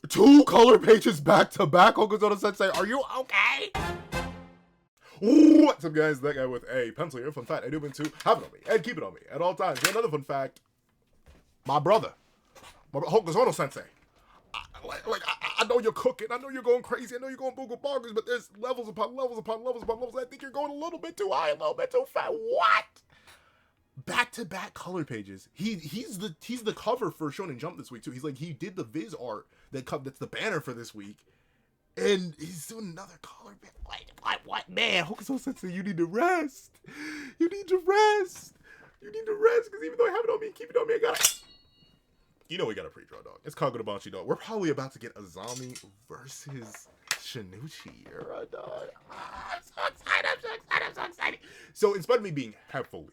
2 color pages back to back, Hokuzono Sensei. Are you okay? What's up, guys? That guy with a pencil here. Fun fact, I do mean to have it on me and keep it on me at all times. And another fun fact, my brother, Hokuzono Sensei. I know you're cooking. I know you're going crazy. I know you're going boogle boggers, but there's levels upon levels upon levels upon levels. I think you're going a little bit too high, a little bit too fat. What? Back-to-back color pages. He's the cover for Shonen Jump this week too. He did the Viz art that's the banner for this week, and he's doing another color page. What, man? Hokuzono Sensei, you need to rest. You need to rest. You need to rest because even though I have it on me, keep it on me. I gotta. You know we got a pre-draw, dog. It's Kagurabachi, dog. We're probably about to get Azami versus Shinichi era, dog. I'm so excited. I'm so excited. I'm so excited. So in spite of me being heavily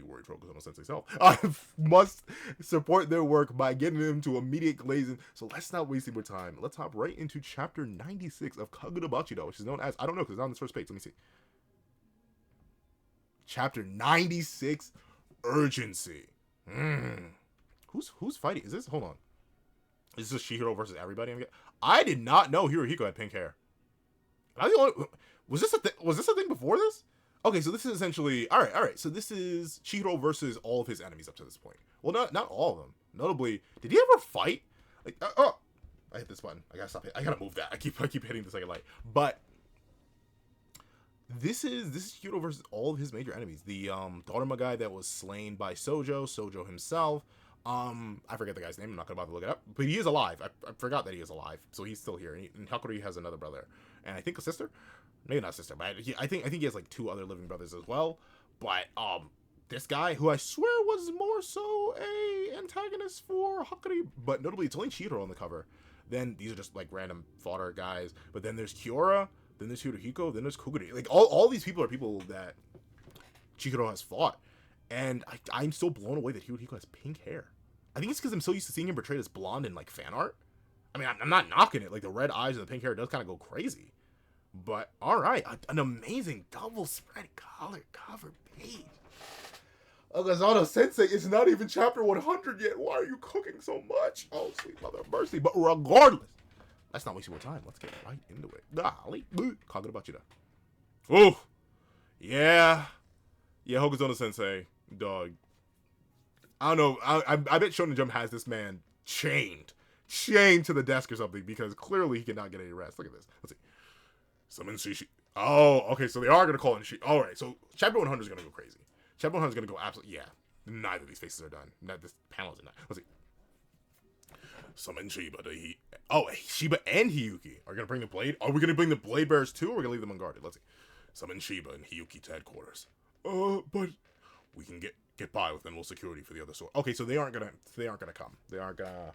worried for Hokuzono Sensei's health, I must support their work by getting them to immediate glazing. So let's not waste any more time. Let's hop right into chapter 96 of Kagurabachi, dog, which is known as, I don't know because it's on this first page. Let me see. Chapter 96, Urgency. Who's fighting? Is this? Hold on. Is this Chihiro versus everybody? I did not know Hirohiko had pink hair. Was this a thing before this? Okay, so this is essentially all right. So this is Chihiro versus all of his enemies up to this point. Well, not all of them. Notably, did he ever fight? Like, oh, I hit this button. I gotta stop it. I gotta move that. I keep hitting the second light. But this is Chihiro versus all of his major enemies. The Dharma guy that was slain by Sojo himself. I forget the guy's name. I'm not gonna bother to look it up, but he is alive. I forgot that he is alive, so he's still here. And Hakuri has another brother, and I think a sister, maybe not a sister, but I think he has like 2 other living brothers as well. But this guy, who I swear was more so a antagonist for Hakuri, but notably it's only Chihiro on the cover. Then these are just like random fodder guys. But then there's Kiora, then there's Hirohiko, then there's Kuguri. Like all these people are people that Chihiro has fought, and I'm still blown away that Hirohiko has pink hair. I think it's because I'm so used to seeing him portrayed as blonde in like fan art. I mean, I'm not knocking it. Like the red eyes and the pink hair does kind of go crazy. But all right, an amazing double spread color cover page. Hokuzono Sensei is not even chapter 100 yet. Why are you cooking so much? Oh, sweet mother of mercy. But regardless, let's not waste more time. Let's get right into it. Golly, Kagurabachi. Oh, yeah, Hokuzono Sensei, dog. I don't know. I bet Shonen Jump has this man chained to the desk or something because clearly he cannot get any rest. Look at this. Let's see. Summon Shishi. Oh, okay. So they are gonna call in Shishi. All right. So chapter 100 is gonna go crazy. Chapter 100 is gonna go absolutely. Yeah. Neither of these faces are done. This panel is not. Let's see. Summon Shiba. Shiba and Hiyuki are gonna bring the blade. Are we gonna bring the blade bearers too, or are we gonna leave them unguarded? Let's see. Summon Shiba and Hiyuki to headquarters. But we can get by with minimal security for the other sword. Okay, so they aren't gonna come. They aren't gonna.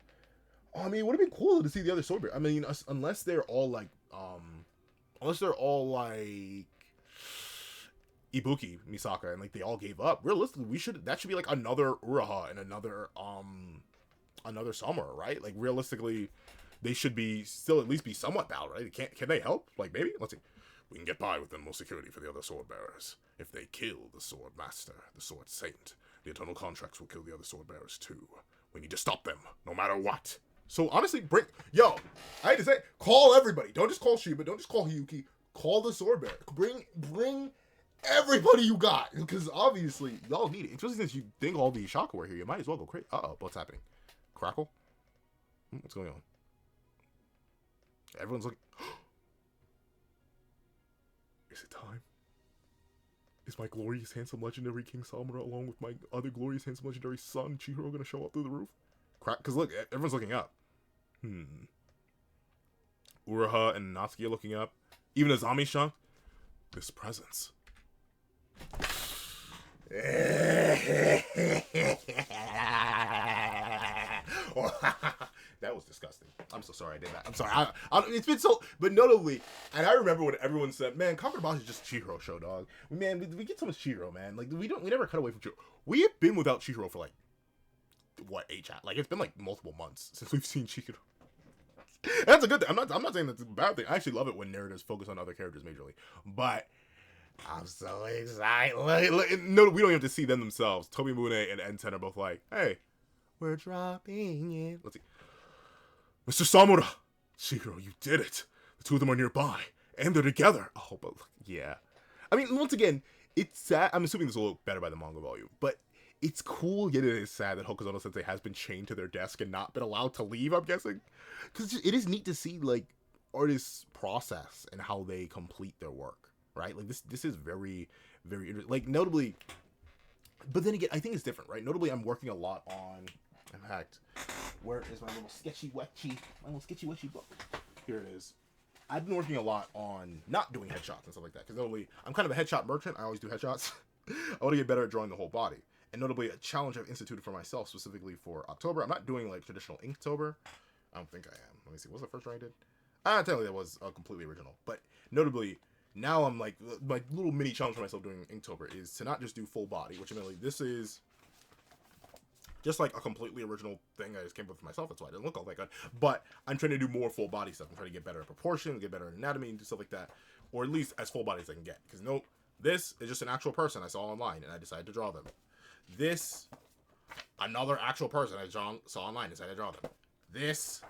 I mean, it would have been cool to see the other sword bearer. I mean, unless they're all like Ibuki, Misaka, and like they all gave up. Realistically, that should be like another Uraha and another Samura, right? Like realistically, they should be still at least be somewhat battle, right? Can they help? Like maybe. Let's see. We can get by with minimal security for the other sword bearers. If they kill the sword master, the sword saint, the eternal contracts will kill the other sword bearers too. We need to stop them, no matter what. So honestly, I hate to say, call everybody. Don't just call Shiba. Don't just call Hiyuki. Call the sword bearer. Bring everybody you got, because obviously y'all need it. Especially since you think all the Ishaka were here, you might as well go crazy. What's happening? Crackle? What's going on? Everyone's looking. Is it time? Is my glorious, handsome, legendary King Samura along with my other glorious, handsome, legendary son, Chihiro, gonna show up through the roof? Because look, everyone's looking up. Uraha and Natsuki are looking up. Even Azami's shocked. This presence. That was disgusting. I'm so sorry I did that. I'm sorry. It's been so... But notably, and I remember when everyone said, man, Kagurabachi is just Chihiro show, dog. Man, we get so much Chihiro, man. Like, we never cut away from Chihiro. We have been without Chihiro for, like, what, like, it's been, like, multiple months since we've seen Chihiro. That's a good thing. I'm not saying that's a bad thing. I actually love it when narratives focus on other characters majorly. But... I'm so excited. No, we don't have to see them themselves. Tobi Mune and N10 are both like, hey, we're dropping it. Let's see. Mr. Samura, Shihiro, you did it. The two of them are nearby, and they're together. Oh, but yeah. I mean, once again, it's sad. I'm assuming this will look better by the manga volume, but it's cool, yet it is sad that Hokuzono Sensei has been chained to their desk and not been allowed to leave, I'm guessing. Because it is neat to see, like, artists' process and how they complete their work, right? Like, this is very, very interesting. Like, notably, but then again, I think it's different, right? Notably, I'm working a lot on, in fact, where is my little sketchy wetchy book? Here it is. I've been working a lot on not doing headshots and stuff like that, because notably, I'm kind of a headshot merchant. I always do headshots. I want to get better at drawing the whole body. And notably, a challenge I've instituted for myself, specifically for October. I'm not doing, like, traditional Inktober. I don't think I am. Let me see. What was the first drawing I did? Technically, that was completely original. But notably, now I'm, like, my little mini challenge for myself doing Inktober is to not just do full body, which, admittedly, this is just, like, a completely original thing I just came up with myself. That's why it doesn't look all that good. But I'm trying to do more full body stuff. I'm trying to get better at proportion, get better at anatomy, and do stuff like that. Or at least as full body as I can get. Because, nope, this is just an actual person I saw online, and I decided to draw them. This, another actual person I saw online, decided to draw them. This,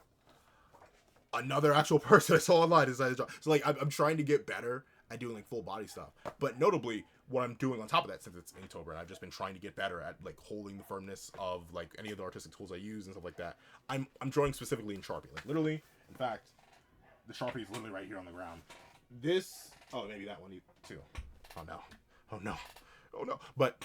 another actual person I saw online, decided to draw. So, like, I'm trying to get better at doing, like, full body stuff. But notably, what I'm doing on top of that, since it's Inktober, and I've just been trying to get better at, like, holding the firmness of, like, any of the artistic tools I use and stuff like that, I'm drawing specifically in Sharpie. Like, literally, in fact, the Sharpie is literally right here on the ground. This, oh, maybe that one too. Oh, no. Oh, no. Oh, no. But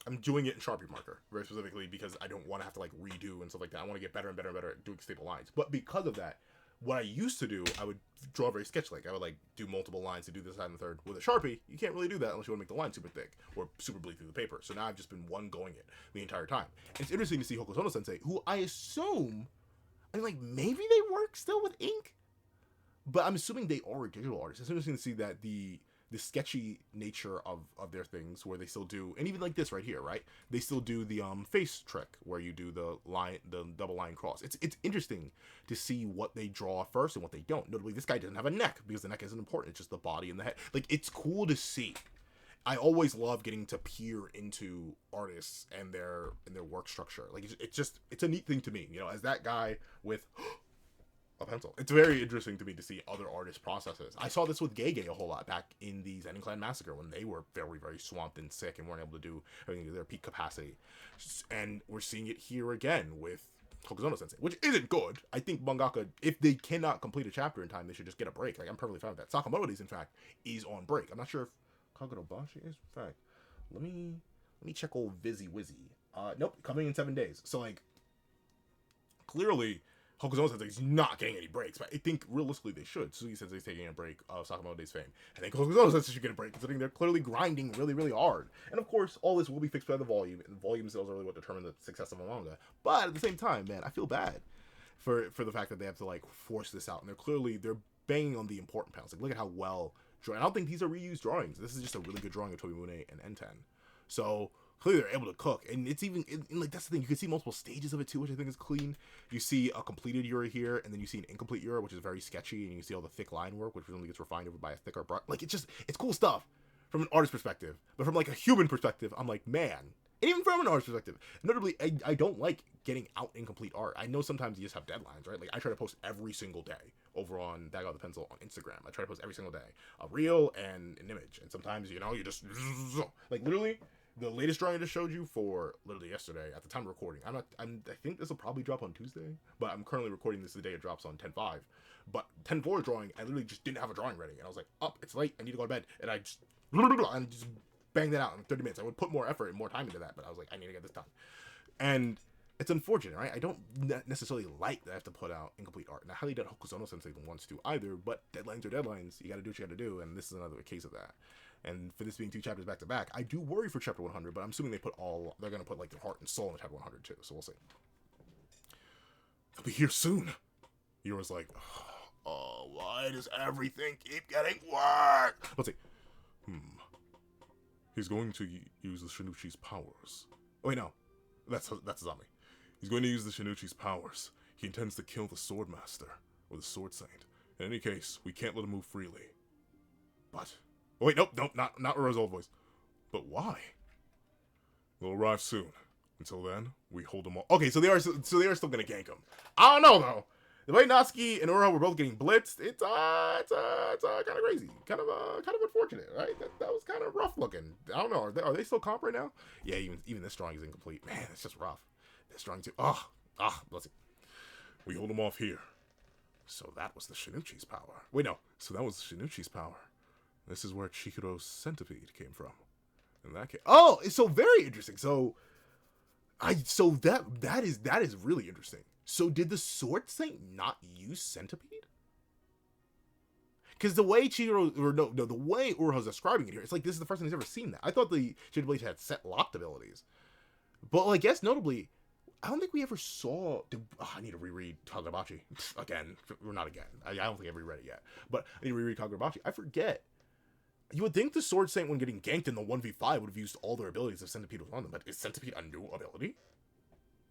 I'm doing it in Sharpie marker, very specifically, because I don't want to have to, like, redo and stuff like that. I want to get better and better and better at doing stable lines. But because of that, what I used to do, I would draw very sketch-like. I would, like, do multiple lines to do this, that, and the third. With a Sharpie, you can't really do that unless you want to make the line super thick or super bleed through the paper. So now I've just been one-going it the entire time. And it's interesting to see Hokuzono Sensei, who I assume, I mean, like, maybe they work still with ink? But I'm assuming they are digital artists. It's interesting to see that the sketchy nature of their things, where they still do, and even like this right here, right? They still do the face trick where you do the double line cross. It's interesting to see what they draw first and what they don't. Notably, this guy doesn't have a neck because the neck isn't important. It's just the body and the head. Like, it's cool to see. I always love getting to peer into artists and their work structure. Like, it's a neat thing to me, you know, as that guy with a pencil. It's very interesting to me to see other artists' processes. I saw this with Gege a whole lot back in the Zenin Clan Massacre when they were very, very swamped and sick and weren't able to do everything to their peak capacity. And we're seeing it here again with Hokuzono Sensei, which isn't good. I think mangaka, if they cannot complete a chapter in time, they should just get a break. Like, I'm perfectly fine with that. Sakamoto's, in fact, is on break. I'm not sure if Kagurabachi is. In fact, let me check old Vizzy Wizzy. Nope, coming in 7 days. So, like, clearly Hokuzono Sensei is not getting any breaks, but I think realistically they should. Suzuki Sensei is taking a break of Sakamoto's fame. I think Hokuzono Sensei should get a break, considering they're clearly grinding really, really hard. And of course, all this will be fixed by the volume, and volume sales are really what determine the success of a manga. But at the same time, man, I feel bad for the fact that they have to, like, force this out, and they're banging on the important pounds. Like, look at how well drawn. I don't think these are reused drawings. This is just a really good drawing of Tobimune and N10. So clearly they're able to cook, and it's even like, that's the thing, you can see multiple stages of it too, which I think is clean. You see a completed Yura here, and then you see an incomplete Yura, which is very sketchy, and you see all the thick line work, which only gets refined over by a thicker brush. Like, it's cool stuff from an artist perspective, but from, like, a human perspective, I'm like, man. And even from an artist perspective, notably, I don't like getting out incomplete art. I know sometimes you just have deadlines, right? Like, I try to post every single day over on Dago the Pencil on Instagram. I try to post every single day, a reel and an image, and sometimes, you know, you just, like, literally, the latest drawing I just showed you for literally yesterday at the time of recording. I think this will probably drop on Tuesday, but I'm currently recording this the day it drops on 10/5. But 10/4 drawing, I literally just didn't have a drawing ready, and I was like, oh, it's late, I need to go to bed, and I just banged that out in 30 minutes. I would put more effort and more time into that, but I was like, I need to get this done. And it's unfortunate, right? I don't necessarily like that I have to put out incomplete art. And I highly doubt Hokuzono Sensei wants to either, but deadlines are deadlines. You gotta do what you gotta do, and this is another case of that. And for this being 2 chapters back to back, I do worry for chapter 100, but I'm assuming they're gonna put, like, their heart and soul in chapter 100 too, so we'll see. They'll be here soon. Yura's like, oh, why does everything keep getting worse? Let's see. He's going to use the Shinichi's powers. Oh, wait, no. That's Azami. He's going to use the Shinichi's powers. He intends to kill the Swordmaster, or the Sword Saint. In any case, we can't let him move freely. But... oh, wait, nope, not Rose's old voice. But why? They'll arrive soon. Until then, we hold them all. Okay, so they are still gonna gank him. I don't know, though. the way Natsuki and Ura were both getting blitzed, it's kind of crazy, kind of unfortunate, right? That was kind of rough looking. I don't know, are they still comp right now? Yeah, even this drawing is incomplete. Man, it's just rough. This drawing too. Let's see. We hold him off here. So that was the Shinichi's power. Wait, no. So that was Shinichi's power. This is where Chihiro's centipede came from. In that case, oh, so very interesting. So that is really interesting. So did the Sword Saint not use centipede? Because the way the way Ura's describing it here, it's like this is the first time he's ever seen that. I thought the Shade Blades had set locked abilities, but I guess notably, I don't think we ever saw. I need to reread Kagurabachi again. Or not again. I don't think I've reread it yet, but I need to reread Kagurabachi. I forget. You would think the Sword Saint, when getting ganked in the 1v5, would have used all their abilities if Centipede was on them, but is Centipede a new ability?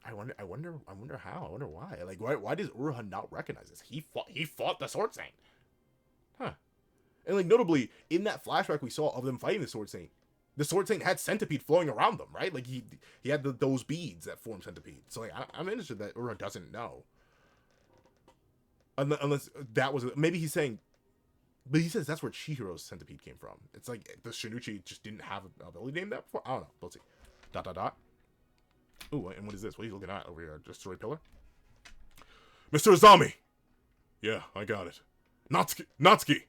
I wonder how. I wonder why. Like, why does Ura not recognize this? He fought the Sword Saint. Huh. And, like, notably, in that flashback we saw of them fighting the Sword Saint had Centipede flowing around them, right? Like, he had those beads that form Centipede. So, like, I'm interested that Ura doesn't know. Unless that was... Maybe he's saying... But he says that's where Chihiro's centipede came from. It's like the Shinichi just didn't have an ability named that before. I don't know. Let's see. ... Ooh, and what is this? What are you looking at over here? Just story pillar? Mr. Azami! Yeah, I got it. Natsuki!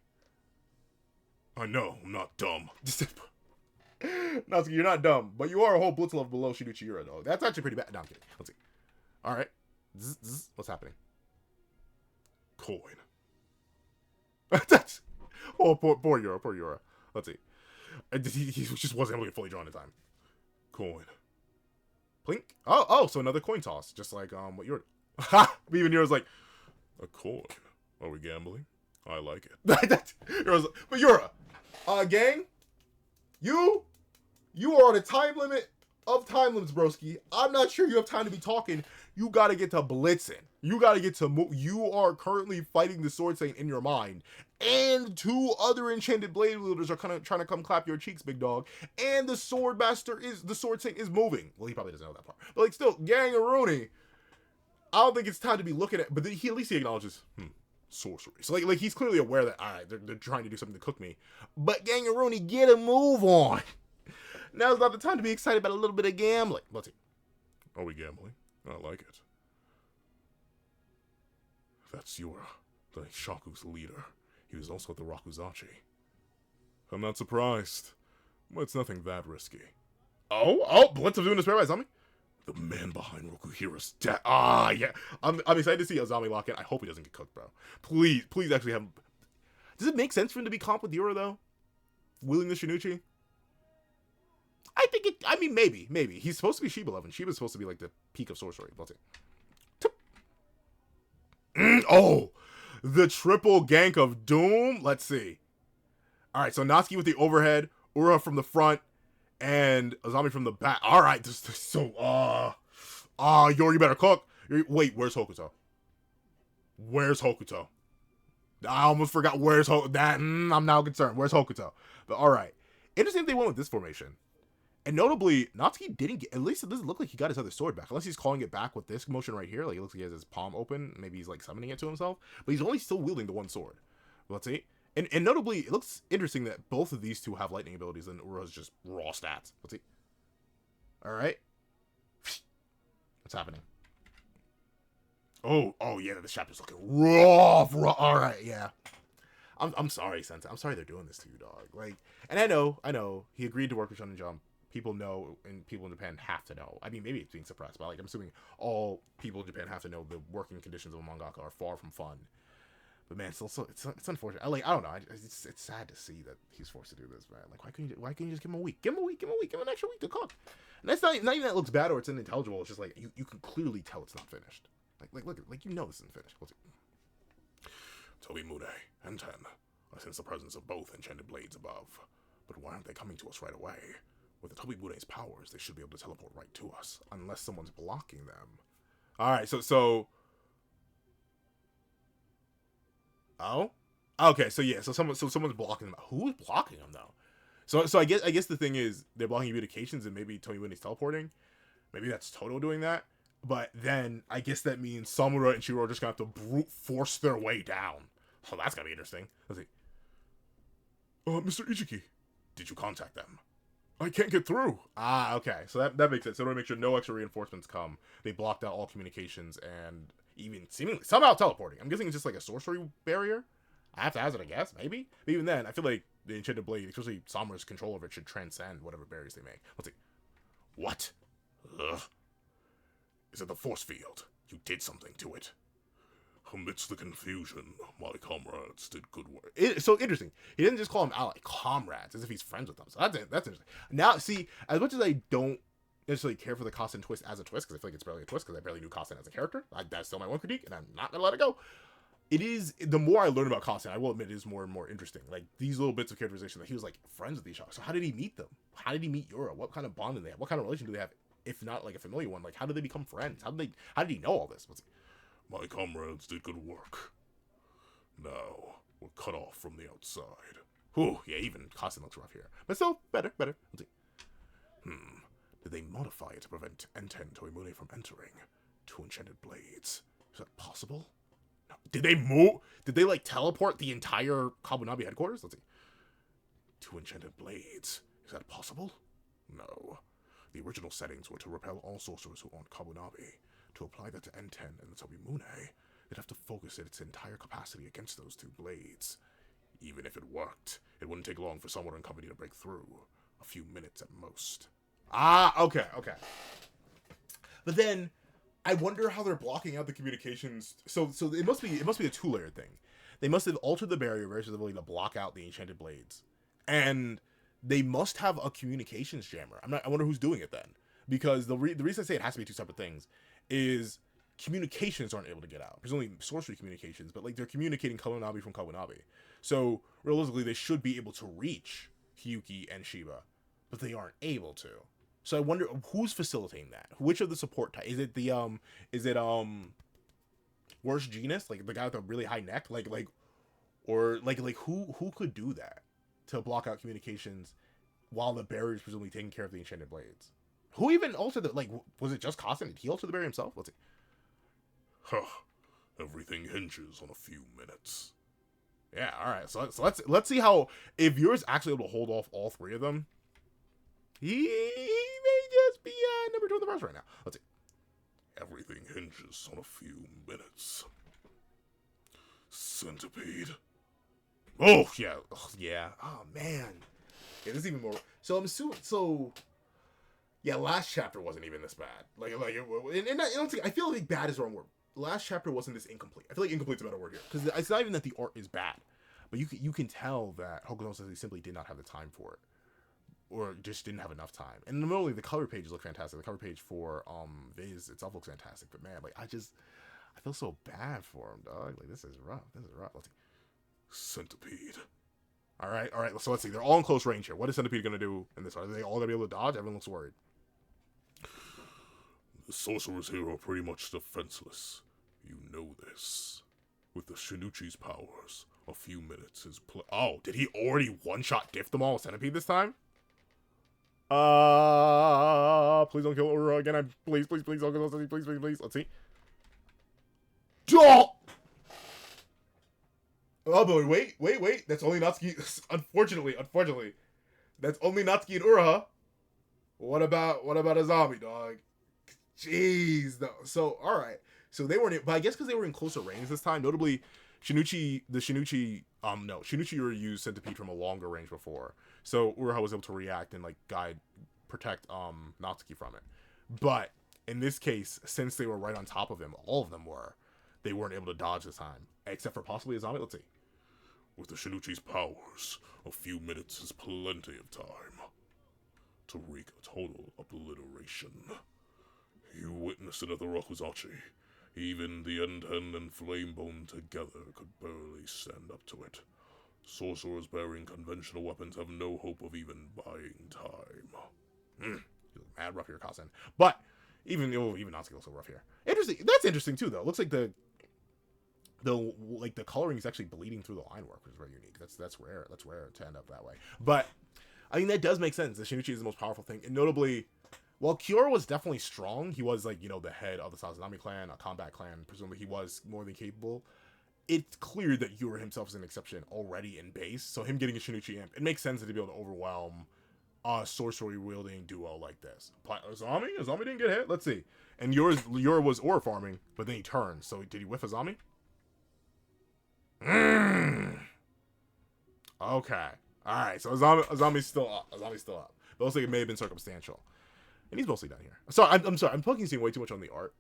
I know, I'm not dumb. Natsuki, you're not dumb, but you are a whole blitz level below Shinichi Ura, though. That's actually pretty bad. No, I'm kidding. Let's see. Alright. What's happening? Coin. Oh, poor Yura. Let's see. He just wasn't able to get fully drawn in time. Coin. Plink. Oh, so another coin toss. Just like, what Yura... Ha! Even Yura's like, a coin. Are we gambling? I like it. But Yura, gang, you are on a time limit of time limits, broski. I'm not sure you have time to be talking. You gotta get to blitzing. You gotta get to move. You are currently fighting the Sword Saint in your mind. And 2 other enchanted blade wielders are kind of trying to come clap your cheeks, big dog. And the Sword Saint is moving. Well, he probably doesn't know that part. But, like, still, Gang and Rooney, I don't think it's time to be looking at... But at least he acknowledges, sorcery. So, like he's clearly aware that, alright, they're trying to do something to cook me. But Gang and Rooney, get a move on. Now's not the time to be excited about a little bit of gambling. Let's see. Are we gambling? I like it. That's Yura, the Shaku's leader. He was also the Rakuzachi. I'm not surprised. But it's nothing that risky. Oh, Blitz of doing this by Azami? The man behind Rokuhira's death. Yeah. I'm excited to see Azami lock in. I hope he doesn't get cooked, bro. Please actually have him. Does it make sense for him to be comp with Yura, though? Wielding the Shinichi? I mean, maybe. He's supposed to be Shiba 11. Shiba's supposed to be, like, the peak of sorcery. Let's see. Oh, the triple gank of doom. Let's see. All right, so Natsuki with the overhead, Ura from the front, and Azami from the back. All right, Yura, you better cook. Wait, where's Hokuto? I almost forgot where's Hokuto. I'm now concerned. Where's Hokuto? But all right, interesting if they went with this formation. And notably, Natsuki didn't get, at least it doesn't look like he got his other sword back. Unless he's calling it back with this motion right here. Like, it looks like he has his palm open. Maybe he's, like, summoning it to himself. But he's only still wielding the one sword. Let's see. And notably, it looks interesting that both of these two have lightning abilities and Ura's just raw stats. Let's see. Alright. What's happening? Oh, yeah, this chapter's looking rough. Alright, yeah. I'm sorry, Sensei. I'm sorry they're doing this to you, dog. Like, and I know, he agreed to work with Shonen Jump. People know, and people in Japan have to know. I mean, maybe it's being suppressed, but, like, I'm assuming all people in Japan have to know the working conditions of a mangaka are far from fun. But man, it's unfortunate. I don't know. It's sad to see that he's forced to do this, man. Like, why couldn't you just give him a week? Give him an extra week to cook. And that's not even that it looks bad or it's unintelligible. It's just like you can clearly tell it's not finished. Like look, like, you know this isn't finished. Let's see. Tobi Mude and Ten. I sense the presence of both enchanted blades above. But why aren't they coming to us right away? With the Tobi Mude's powers, they should be able to teleport right to us, unless someone's blocking them. All right, so. Oh, okay. So yeah, so someone's blocking them. Who's blocking them though? So I guess the thing is they're blocking communications, and maybe Tobi Mude's teleporting. Maybe that's Toto doing that. But then I guess that means Samura and Shiro are just gonna have to brute force their way down. Oh, that's gonna be interesting. Let's see. Mr. Ichiki, did you contact them? I can't get through. Ah, okay. So that makes sense. They want to make sure no extra reinforcements come. They blocked out all communications and even seemingly somehow teleporting. I'm guessing it's just like a sorcery barrier. I have to hazard a guess, maybe? But even then, I feel like the Enchanted Blade, especially Samura's control over it, should transcend whatever barriers they make. Let's see. What? Ugh. Is it the force field? You did something to it. Amidst the confusion, my comrades did good work. It's so interesting. He didn't just call them ally, comrades, as if he's friends with them. So that's interesting. Now, see, as much as I don't necessarily care for the Kasen twist as a twist, because I feel like it's barely a twist, because I barely knew Kasen as a character. That's still my one critique, and I'm not going to let it go. It is, the more I learn about Kasen, I will admit it is more and more interesting. Like, these little bits of characterization that he was, like, friends with each other. So how did he meet them? How did he meet Yura? What kind of bond do they have? What kind of relation do they have, if not, like, a familiar one? Like, how did they become friends? How did he know all this? My comrades did good work. Now, we're cut off from the outside. Whew, yeah, even Kasen looks rough here. But still, better. Let's see. Did they modify it to prevent Enten Toimune from entering? 2 enchanted blades. Is that possible? No. Did they move? Did they, like, teleport the entire Kabunabi headquarters? Let's see. 2 enchanted blades. Is that possible? No. The original settings were to repel all sorcerers who own Kabunabi. To apply that to Enten and the Tobimune, they'd have to focus its entire capacity against those 2 blades. Even if it worked, it wouldn't take long for someone and company to break through. A few minutes at most. Ah, okay. But then, I wonder how they're blocking out the communications. So it must be a 2-layer thing. They must have altered the barrier versus the ability to block out the enchanted blades. And they must have a communications jammer. I wonder who's doing it then. Because the reason I say it has to be 2 separate things is communications aren't able to get out. There's only sorcery communications, but like they're communicating Kabunabi from Kabunabi. So realistically, they should be able to reach Hiyuki and Shiba, but they aren't able to. So I wonder who's facilitating that. Which of the support type is it? Worst Genus, like the guy with the really high neck, or who could do that to block out communications while the barrier is presumably taking care of the enchanted blades? Who even altered the, was it just Kasen? Did he alter the barrier himself? Let's see. Huh. Everything hinges on a few minutes. Yeah, alright. So let's see how, if yours actually able to hold off all 3 of them, he may just be number 2 in the verse right now. Let's see. Everything hinges on a few minutes. Centipede. Oh, yeah. Oh, man. Yeah, this is even more. So I'm assuming, yeah, last chapter wasn't even this bad. I feel like bad is the wrong word. Last chapter wasn't this incomplete. I feel like incomplete's a better word here, because it's not even that the art is bad, but you can tell that Hokuto Sensei simply did not have the time for it, or just didn't have enough time. And not only the cover pages look fantastic, the cover page for Viz itself looks fantastic. But man, I feel so bad for him, dog. Like, this is rough. Let's see. Centipede. All right. So let's see. They're all in close range here. What is Centipede gonna do in this? Are they all gonna be able to dodge? Everyone looks worried. The sorcerers here are pretty much defenseless. You know this. With the Shinichi's powers, a few minutes is Oh, did he already one-shot diff them all with Centipede this time? Please don't kill Ura again. Please don't kill Centipede. Please. Let's see. Oh, but wait. That's only Natsuki. Unfortunately. That's only Natsuki and Ura. What about Azami, dog? Jeez, though. So, alright. So they weren't, but I guess because they were in closer range this time. Notably, Shinichi Ura used Centipede from a longer range before. So Ura was able to react and protect Natsuki from it. But in this case, since they were right on top of him, all of them were, they weren't able to dodge this time. Except for possibly Azami. Let's see. With the Shinichi's powers, a few minutes is plenty of time to wreak a total obliteration. You witnessed it at the Rakuzachi. Even the Enten and Flamebone together could barely stand up to it. Sorcerers bearing conventional weapons have no hope of even buying time. You look mad rough here, Kasen. But even Natsuki looks so rough here. Interesting. That's interesting too, though. It looks like the coloring is actually bleeding through the line work, which is very unique. That's rare. That's rare to end up that way. But I mean, that does make sense. The Shinichi is the most powerful thing, and notably, While Kyoto was definitely strong, he was like, you know, the head of the Sazanami clan, a combat clan. Presumably he was more than capable. It's clear that Yura himself is an exception already in base, so him getting a Shinichi Imp, it makes sense to be able to overwhelm a sorcery wielding duo like this. Azami didn't get hit. Let's see. And Yura was aura farming, but then he turned. So did he whiff Azami? Okay. All right. So Azami's still up. Azami's still up. It looks like it may have been circumstantial, and he's mostly down here. Sorry, I'm sorry. I'm focusing way too much on the art.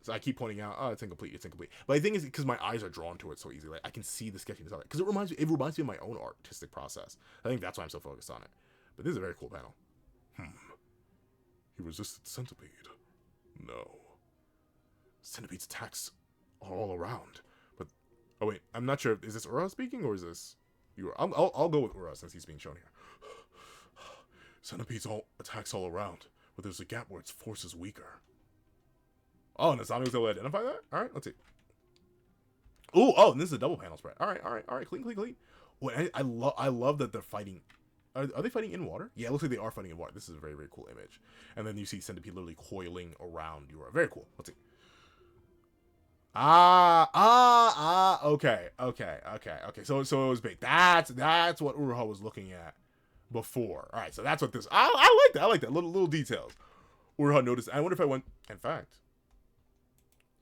So I keep pointing out, oh, it's incomplete, it's incomplete. But the thing is, because my eyes are drawn to it so easily, like I can see the sketchiness of it. Because it reminds me of my own artistic process. I think that's why I'm so focused on it. But this is a very cool panel. He resisted Centipede. No. Centipede's attacks are all around. But, oh wait, I'm not sure. Is this Ura speaking or is this you? I'll go with Ura since he's being shown here. Centipede's attacks all around, but there's a gap where its force is weaker. Oh, Nasami was able to identify that? Alright, let's see. Oh, and this is a double panel spread. Alright. Clean. Wait, I love that they're fighting. Are they fighting in water? Yeah, it looks like they are fighting in water. This is a very, very cool image. And then you see Centipede literally coiling around Yura. Very cool. Let's see. Okay. So it was bait. That's what Uruha was looking at before. Alright, so that's what this. I like that. Little details. Uruha noticed. I wonder if I went. In fact.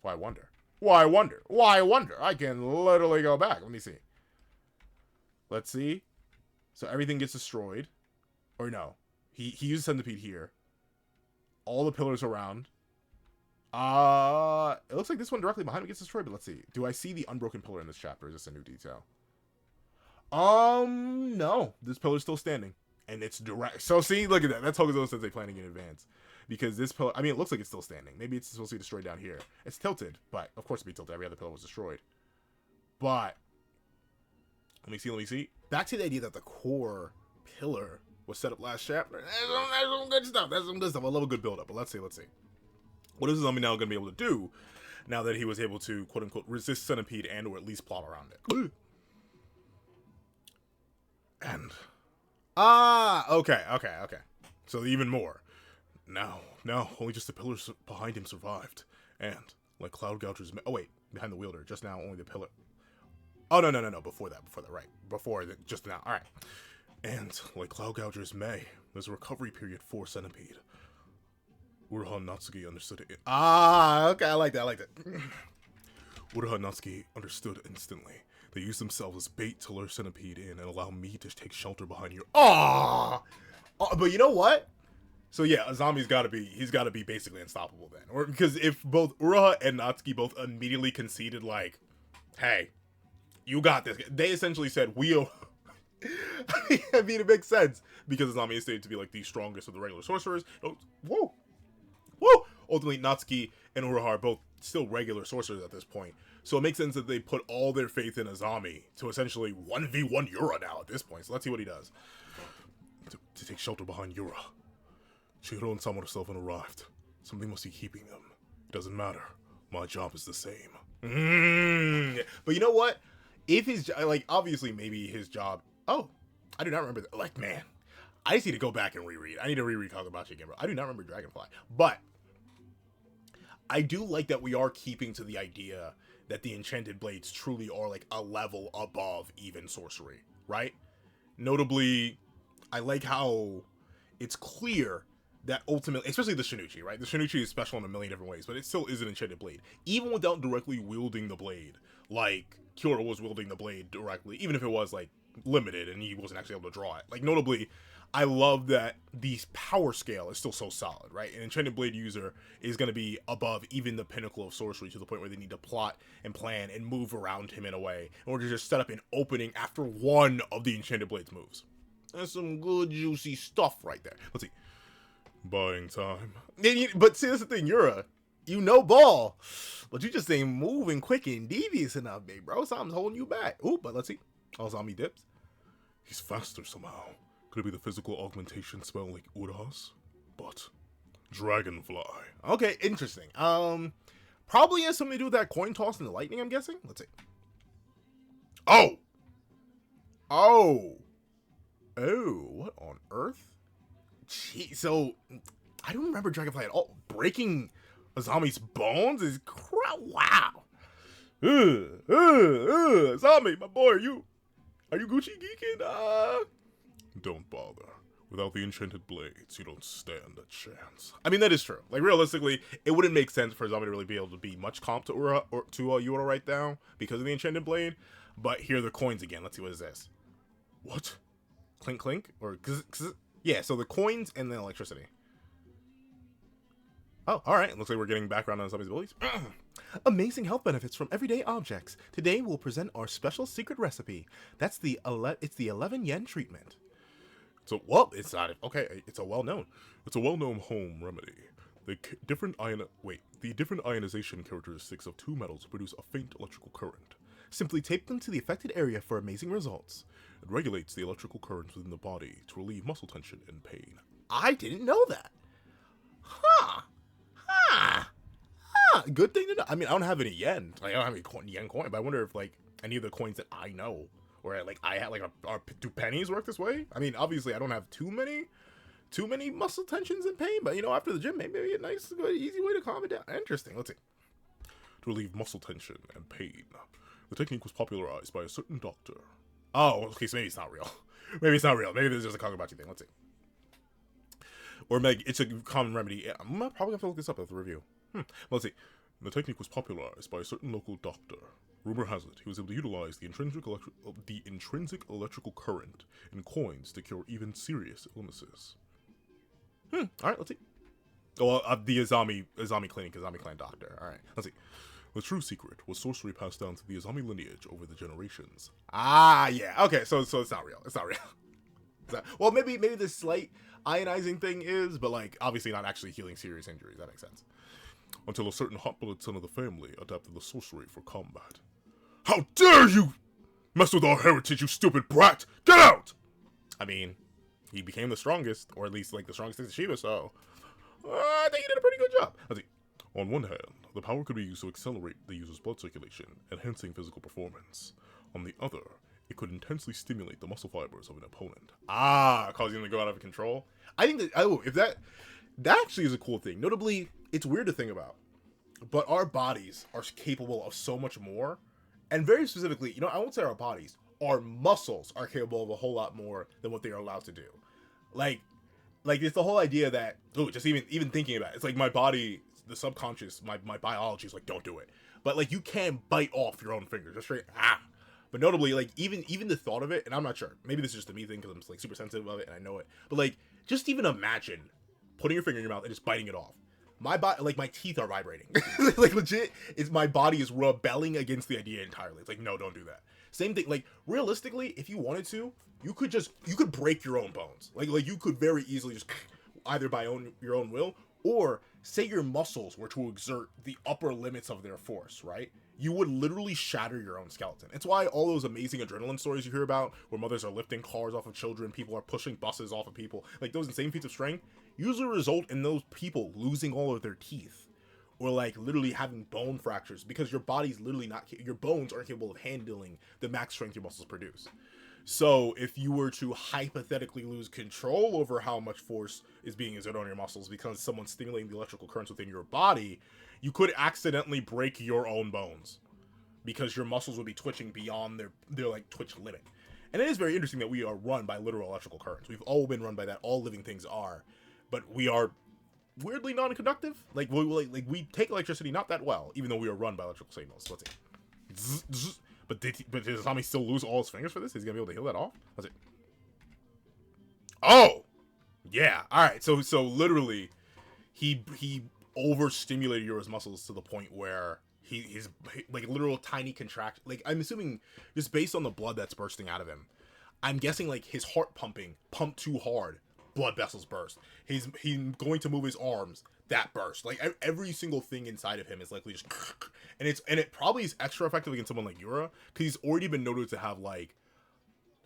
Why wonder? I can literally go back. Let me see. Let's see. So everything gets destroyed. Or no. He used Centipede here. All the pillars around. It looks like this one directly behind him gets destroyed, but let's see. Do I see the unbroken pillar in this chapter? Is this a new detail? No. This pillar's still standing. And it's direct. So see, look at that. That's Hokuto Sensei planning in advance. Because this pillar, I mean, it looks like it's still standing. Maybe it's supposed to be destroyed down here. It's tilted, but of course it'd be tilted. Every other pillar was destroyed. But, let me see. Back to the idea that the core pillar was set up last chapter. That's some good stuff. I love a good build-up, but let's see. What is Azami now going to be able to do now that he was able to, quote-unquote, resist Centipede and or at least plot around it? And, okay. So even more. Now, only just the pillars behind him survived. And, like Cloud Gouger's... Oh, wait. Behind the wielder. Just now, only the pillar... Oh, no. Before that, right. Just now. Alright. And, like Cloud Gouger's May, there's a recovery period for Centipede. Uruha and Natsuki understood it. Okay. I like that. Uruha and Natsuki understood instantly. They used themselves as bait to lure Centipede in and allow me to take shelter behind you. But you know what? So yeah, Azami's got to be basically unstoppable then. Or because if both Uruha and Natsuki both immediately conceded like, hey, you got this. They essentially said, I mean, it makes sense because Azami is stated to be like the strongest of the regular sorcerers. Whoa. Ultimately, Natsuki and Uruha are both still regular sorcerers at this point. So it makes sense that they put all their faith in Azami to essentially 1v1 Yura now at this point. So let's see what he does. To take shelter behind Yura. Chihiro and Samura-san arrived. Something must be keeping them. It doesn't matter. My job is the same. But you know what? If his, like, obviously maybe his job... Oh, I do not remember that. Like, man, I just need to go back and reread. I need to reread Kagurabachi again, bro. I do not remember Dragonfly. But I do like that we are keeping to the idea that the Enchanted Blades truly are, like, a level above even sorcery, right? Notably, I like how it's clear that ultimately, especially the Shinichi, right? The Shinichi is special in a million different ways, but it still is an Enchanted Blade. Even without directly wielding the blade, like Kyoto was wielding the blade directly, even if it was, like, limited and he wasn't actually able to draw it. Like, notably, I love that the power scale is still so solid, right? An Enchanted Blade user is going to be above even the pinnacle of sorcery to the point where they need to plot and plan and move around him in a way in order to just set up an opening after one of the Enchanted Blade's moves. That's some good, juicy stuff right there. Let's see. Buying time. But see, that's the thing, Yura. You know ball. But you just ain't moving quick and devious enough, babe, bro. Something's holding you back. Ooh, but let's see. Azami dips. He's faster somehow. Could it be the physical augmentation spell like Uraha's? But Dragonfly. Okay, interesting. Probably has something to do with that coin toss and the lightning, I'm guessing. Let's see. Oh, what on earth? Gee, so I don't remember Dragonfly at all. Breaking Azami's bones is wow. Azami, my boy, are you Gucci geeking? Don't bother. Without the enchanted blades, you don't stand a chance. I mean, that is true. Like, realistically, it wouldn't make sense for Azami to really be able to be much comp to Ura or to Yura right now because of the enchanted blade. But here are the coins again. Let's see, what is this? What? Clink clink? Or yeah, so the coins and the electricity. Oh, alright. Looks like we're getting background on Azami's abilities. Amazing health benefits from everyday objects. Today we'll present our special secret recipe. It's the 11 yen treatment. So, well, it's not okay. It's a well-known home remedy. The different ionization characteristics of two metals produce a faint electrical current. Simply tape them to the affected area for amazing results. It regulates the electrical currents within the body to relieve muscle tension and pain. I didn't know that. Huh. Good thing to know. I mean, I don't have any yen. Like, I don't have any yen coin, but I wonder if, like, any of the coins that I know, or, like, I have, like, do pennies work this way? I mean, obviously, I don't have too many muscle tensions and pain, but, you know, after the gym, maybe a nice, good, easy way to calm it down. Interesting. Let's see. To relieve muscle tension and pain, the technique was popularized by a certain doctor. Oh, okay, so maybe it's not real. Maybe it's not real. Maybe this is just a Kagurabachi thing. Let's see. Or Meg, it's a common remedy. Yeah, I'm probably gonna look this up at the review. Let's see. The technique was popularized by a certain local doctor. Rumor has it he was able to utilize the intrinsic electrical current in coins to cure even serious illnesses. All right, let's see. Oh, the Azami clinic, Azami clan doctor. All right, let's see. The true secret was sorcery passed down to the Azami lineage over the generations. Ah, yeah. Okay, so it's not real. It's not real. Well, maybe the slight ionizing thing is, but like obviously not actually healing serious injuries. That makes sense. Until a certain hot-blooded son of the family adapted the sorcery for combat. How dare you mess with our heritage, you stupid brat! Get out! I mean, he became the strongest, or at least like the strongest next to Shiva, so I think he did a pretty good job. Let's see. On one hand, the power could be used to accelerate the user's blood circulation, enhancing physical performance. On the other, it could intensely stimulate the muscle fibers of an opponent. Causing them to go out of control. I think that, if that actually is a cool thing. Notably, it's weird to think about, but our bodies are capable of so much more. And very specifically, you know, I won't say our bodies, our muscles are capable of a whole lot more than what they are allowed to do. Like it's the whole idea that, just even thinking about it, it's like my body, the subconscious, my biology is like, don't do it. But like, you can bite off your own fingers, just straight, But notably, like, even the thought of it, and I'm not sure, maybe this is just a me thing because I'm like super sensitive of it and I know it, but like, just even imagine putting your finger in your mouth and just biting it off. My body, like, my teeth are vibrating. Like, legit, my body is rebelling against the idea entirely. It's like, no, don't do that. Same thing, like, realistically, if you wanted to, you could break your own bones. Like you could very easily just, either by your own will, or say your muscles were to exert the upper limits of their force, right? You would literally shatter your own skeleton. It's why all those amazing adrenaline stories you hear about, where mothers are lifting cars off of children, people are pushing buses off of people, like those insane feats of strength, usually result in those people losing all of their teeth, or like literally having bone fractures, because your body's literally your bones aren't capable of handling the max strength your muscles produce. So if you were to hypothetically lose control over how much force is being exerted on your muscles because someone's stimulating the electrical currents within your body, you could accidentally break your own bones because your muscles would be twitching beyond their like twitch limit. And it is very interesting that we are run by literal electrical currents. We've all been run by that. All living things are, but we are weirdly non-conductive. Like we take electricity not that well, even though we are run by electrical signals. So let's see. But did Tommy still lose all his fingers for this? He's gonna be able to heal that off? Let's see. Oh! Yeah, alright, so literally, he overstimulated Yura's muscles to the point where he's like literal tiny contraction. Like, I'm assuming, just based on the blood that's bursting out of him, I'm guessing like his heart pumped too hard, blood vessels burst. He's going to move his arms, that burst. Like every single thing inside of him is likely just, and it probably is extra effective against someone like Yura because he's already been noted to have like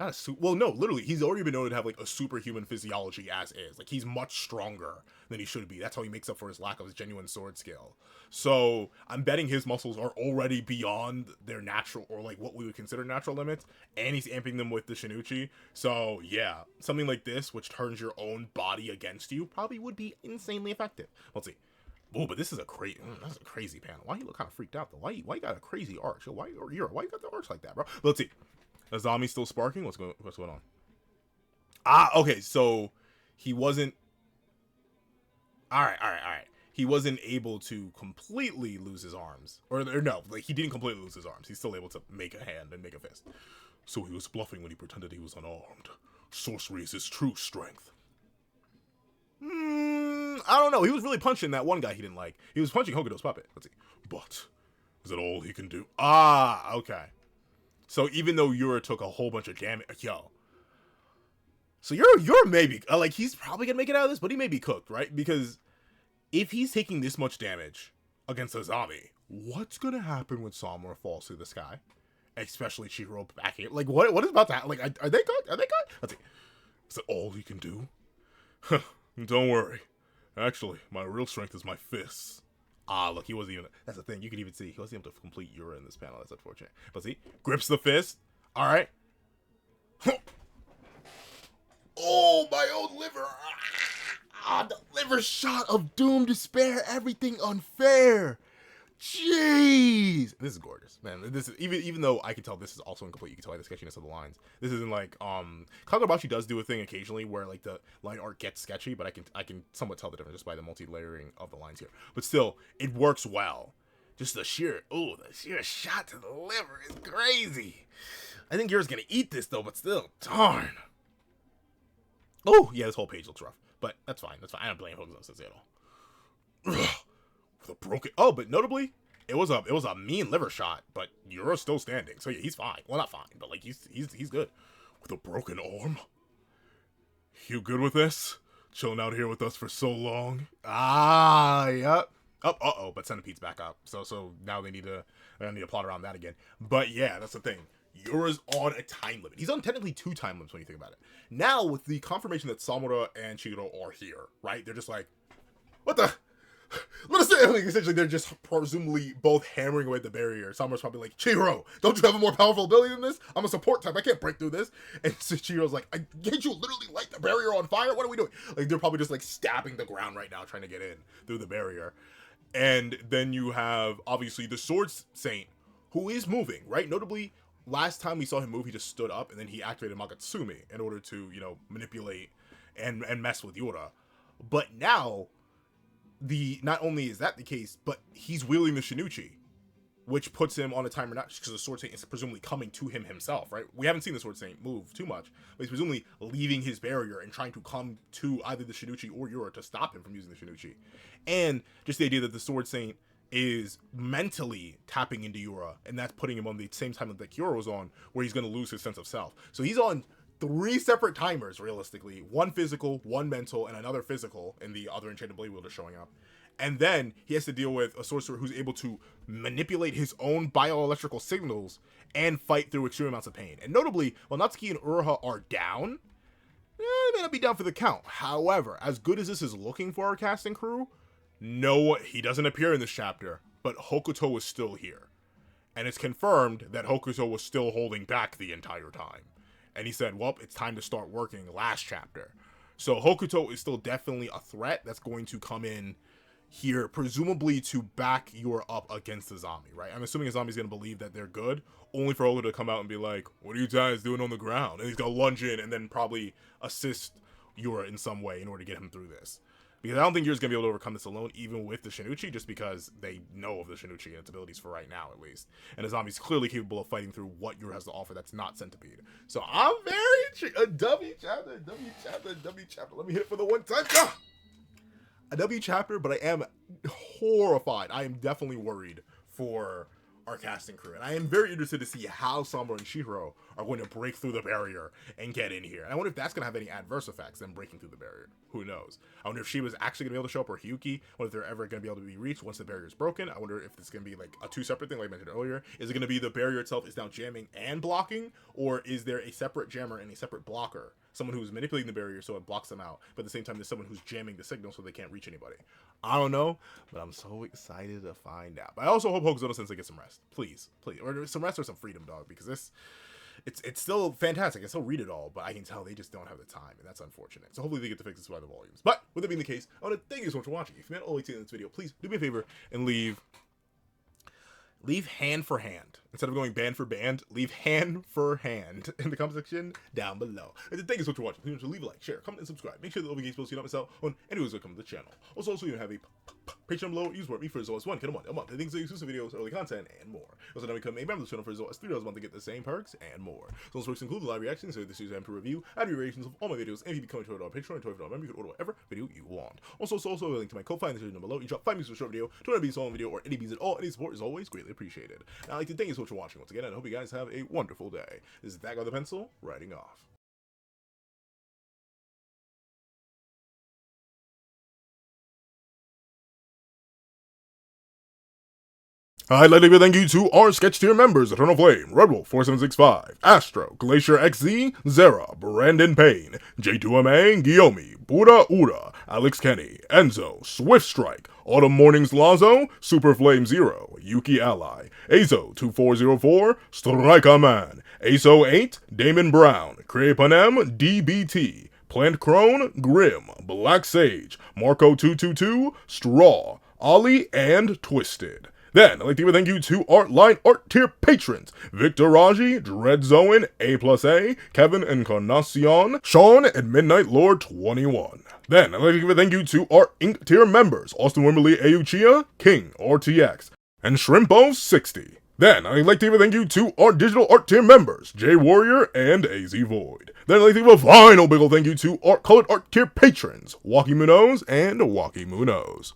Not a well, no, literally, he's already been known to have like a superhuman physiology as is. Like he's much stronger than he should be. That's how he makes up for his lack of his genuine sword skill. So I'm betting his muscles are already beyond their natural, or like what we would consider natural limits, and he's amping them with the Shinuchi. So yeah, something like this, which turns your own body against you, probably would be insanely effective. Let's see. Oh, but this is that's a crazy panel. Why you look kind of freaked out though? Why you got a crazy arch? Why you got the arch like that, bro? But let's see. Azami's still sparking? What's going on? Okay, so he wasn't Alright. He wasn't able to completely lose his arms. Or no, like he didn't completely lose his arms. He's still able to make a hand and make a fist. So he was bluffing when he pretended he was unarmed. Sorcery is his true strength. I don't know. He was really punching that one guy he didn't like. He was punching Hokuto's puppet. Let's see. But is that all he can do? Okay. So even though Yura took a whole bunch of damage, so you're maybe like he's probably gonna make it out of this, but he may be cooked, right? Because if he's taking this much damage against Azami, what's gonna happen when Samura falls through the sky? Especially Chihiro back here. Like what is about to happen? Like are they cooked? Are they cooked? Let's see. Is that all he can do? Don't worry. Actually, my real strength is my fists. Look, he wasn't even. That's the thing. You could even see he wasn't able to complete Yura in this panel. That's unfortunate. But see, grips the fist. All right. Oh, my own liver. The liver shot of doom, despair, everything unfair. Jeez, this is gorgeous, man. This is even though I can tell this is also incomplete. You can tell by the sketchiness of the lines. This isn't like Kagurabachi does do a thing occasionally where like the line art gets sketchy, but I can somewhat tell the difference just by the multi-layering of the lines here. But still, it works well. Just the sheer shot to the liver is crazy. I think Yura's gonna eat this though, but still, darn. Oh yeah, this whole page looks rough, but that's fine. I don't blame Hokuto Sensei at all. With a broken. Oh, but notably, it was a mean liver shot, but Yura's still standing, so yeah, he's fine. Well, not fine, but like he's good. With a broken arm. You good with this? Chilling out here with us for so long. Yep. Oh, but Centipede's back up, so now they need to plot around that again. But yeah, that's the thing. Yura's on a time limit. He's on technically 2 time limits when you think about it. Now with the confirmation that Samura and Chihiro are here, right? They're just like, what the. Let us say, like, essentially, they're just presumably both hammering away at the barrier. Samura's probably like, Chihiro, don't you have a more powerful ability than this? I'm a support type. I can't break through this. And so Chihiro's like, can't you literally light the barrier on fire? What are we doing? Like, they're probably just, like, stabbing the ground right now trying to get in through the barrier. And then you have, obviously, the Sword Saint, who is moving, right? Notably, last time we saw him move, he just stood up, and then he activated Magatsumi in order to, manipulate and mess with Yura. But now, not only is that the case, but he's wielding the Shinuchi, which puts him on a timer, not just because the Sword Saint is presumably coming to him himself, right? We haven't seen the Sword Saint move too much, but he's presumably leaving his barrier and trying to come to either the Shinuchi or Yura to stop him from using the Shinuchi. And just the idea that the Sword Saint is mentally tapping into Yura, and that's putting him on the same time that Yura was on, where he's going to lose his sense of self. So he's on 3 separate timers, realistically. 1 physical, 1 mental, and another physical, and the other Enchanted Blade Wielder showing up. And then he has to deal with a sorcerer who's able to manipulate his own bioelectrical signals and fight through extreme amounts of pain. And notably, while Natsuki and Uruha are down, they may not be down for the count. However, as good as this is looking for our casting crew, no, he doesn't appear in this chapter, but Hokuto is still here. And it's confirmed that Hokuto was still holding back the entire time. And he said, well, it's time to start working last chapter. So Hokuto is still definitely a threat that's going to come in here, presumably to back Yura up against Azami, right? I'm assuming Azami's going to believe that they're good, only for Hokuto to come out and be like, what are you guys doing on the ground? And he's going to lunge in and then probably assist Yura in some way in order to get him through this. Because I don't think Yura's going to be able to overcome this alone, even with the Shinuchi, just because they know of the Shinuchi and its abilities for right now, at least. And Azami's clearly capable of fighting through what Yura has to offer that's not Centipede. So I'm very intrigued. A W chapter. Let me hit it for the one time. A W chapter, but I am horrified. I am definitely worried for our cast and crew. And I am very interested to see how Sombra and Shihiro are going to break through the barrier and get in here. And I wonder if that's going to have any adverse effects, them breaking through the barrier. Who knows? I wonder if Shiba's actually going to be able to show up, or Hyuki. I wonder if they're ever going to be able to be reached once the barrier is broken. I wonder if it's going to be like a two separate thing, like I mentioned earlier. Is it going to be the barrier itself is now jamming and blocking, or is there a separate jammer and a separate blocker? Someone who's manipulating the barrier so it blocks them out, but at the same time there's someone who's jamming the signal so they can't reach anybody. I don't know, but I'm so excited to find out. But I also hope Hokuzono Sensei gets some rest. Please. Or some rest or some freedom, dog, because it's still fantastic. I can still read it all, but I can tell they just don't have the time, and that's unfortunate. So hopefully they get to fix this by the volumes. But with that being the case, I want to thank you so much for watching. If you haven't already seen this video, please do me a favor and leave hand for hand. Instead of going band for band, leave hand for hand in the comment section down below. And thank you so much for watching. Please leave a like, share, comment, and subscribe. Make sure the notifications bell so you don't miss out on any videos that come to the channel. Also, you have a Patreon below. You support me for as low as $1 a month. I think so exclusive videos, early content, and more. Also, now become a member of the channel for as low as $3 a month to get the same perks and more. So those perks include the live reactions, so this is to review, and reactions of all my videos. And if you become a $12 Patreon and $12 member, you can order whatever video you want. Also a link to my Ko-Fi in the description below. You drop 5 minutes for a short video, 200 beats on video, or any beats at all. Any support is always greatly appreciated. And I'd like to thank you so much for watching once again, and I hope you guys have a wonderful day. This is that guy with the pencil, writing off. I'd like to give a thank you to our sketch tier members: Eternal Flame, Redwolf 4765, Astro, Glacier XZ, Zera, Brandon Payne, J2MA, Guillaume, Buddha Uda, Alex Kenny, Enzo, Swift Strike, Autumn Mornings Lazo, Super Flame Zero, Yuki Ally, Azo 2404, Striker Man, Aso 8, Damon Brown, Crepanem, DBT, Plant Crone, Grim, Black Sage, Marco 222, Straw, Ollie, and Twisted. Then, I'd like to give a thank you to our line art tier patrons: Victor Raji, Dreadzoan, A+A, Kevin Encarnacion, Sean, and Midnight Lord 21. Then, I'd like to give a thank you to our ink tier members: Austin Wimberly, Ayuchia, King, RTX, and Shrimpo60. Then, I'd like to give a thank you to our digital art tier members: J Warrior and AZ Void. Then, I'd like to give a final big ol' thank you to our colored art tier patrons: Waki Munoz and Waki Munoz.